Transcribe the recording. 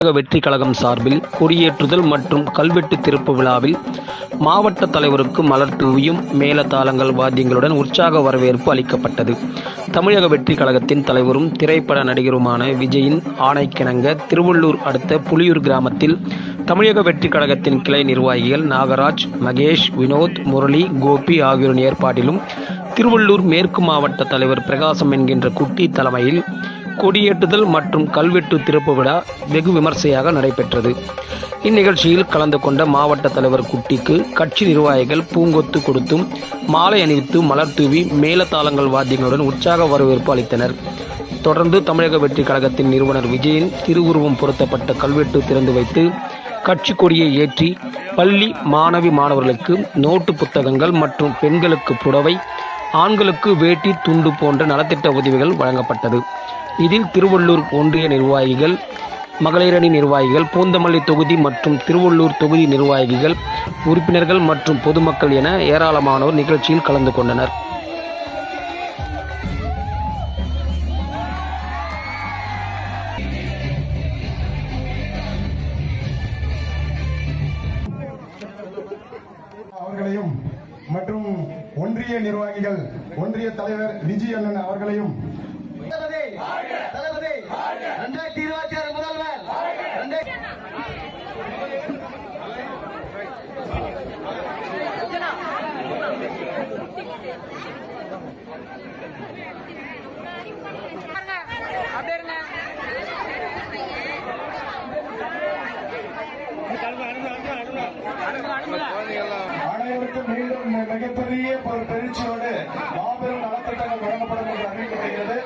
வெற்றி கழகம் சார்பில் கொடியேற்றுதல் மற்றும் கல்வெட்டு திறப்பு விழாவில் மாவட்ட தலைவருக்கு மலர் தூவியும் மேளதாளங்கள் வாத்தியங்களுடன் உற்சாக வரவேற்பு அளிக்கப்பட்டது. தமிழக வெற்றி கழகத்தின் தலைவரும் திரைப்பட நடிகருமான விஜயின் ஆணைக்கிணங்க திருவள்ளூர் அடுத்த புலியூர் கிராமத்தில் தமிழக வெற்றி கழகத்தின் கிளை நிர்வாகிகள் நாகராஜ், மகேஷ், வினோத், முரளி, கோபி ஆகியோரின் ஏற்பாட்டிலும் திருவள்ளூர் மேற்கு மாவட்ட தலைவர் பிரகாசம் என்கின்ற குட்டி தலைமையில் கொடியேற்றுதல் மற்றும் கல்வெட்டு திறப்பு விழா வெகு விமர்சையாக நடைபெற்றது. இந்நிகழ்ச்சியில் கலந்து கொண்ட மாவட்ட தலைவர் குட்டிக்கு கட்சி நிர்வாகிகள் பூங்கொத்து கொடுத்தும் மாலை அணிவித்து மலர் தூவி மேளதாளங்கள் வாத்தியங்களுடன் உற்சாக வரவேற்பு அளித்தனர். தொடர்ந்து தமிழக வெற்றி கழகத்தின் நிறுவனர் விஜயின் திருவுருவம் பொருத்தப்பட்ட கல்வெட்டு திறந்து வைத்து கட்சி கொடியை ஏற்றி பள்ளி மாணவர்களுக்கு நோட்டு புத்தகங்கள் மற்றும் பெண்களுக்கு புடவை, ஆண்களுக்கு வேட்டி, துண்டு போன்ற நலத்திட்ட உதவிகள் வழங்கப்பட்டது. இதில் திருவள்ளூர் ஒன்றிய நிர்வாகிகள், மகளிரணி நிர்வாகிகள், பூந்தமல்லி தொகுதி மற்றும் திருவள்ளூர் தொகுதி நிர்வாகிகள், உறுப்பினர்கள் மற்றும் பொதுமக்கள் என ஏராளமானோர் நிகழ்ச்சியில் கலந்து கொண்டனர். அவர்களையும் மற்றும் ஒன்றிய நிர்வாகிகள், ஒன்றிய தலைவர் விஜி அண்ணன் அவர்களையும் தளபதி 2026 முதல்வர் அனைவருக்கும் மீண்டும் மிகப்பெரிய ஒரு பெருச்சியோடு மாபெரும் நலத்திட்டங்கள் வழங்கப்படும் என்று அறிவிக்கப்படுகிறது.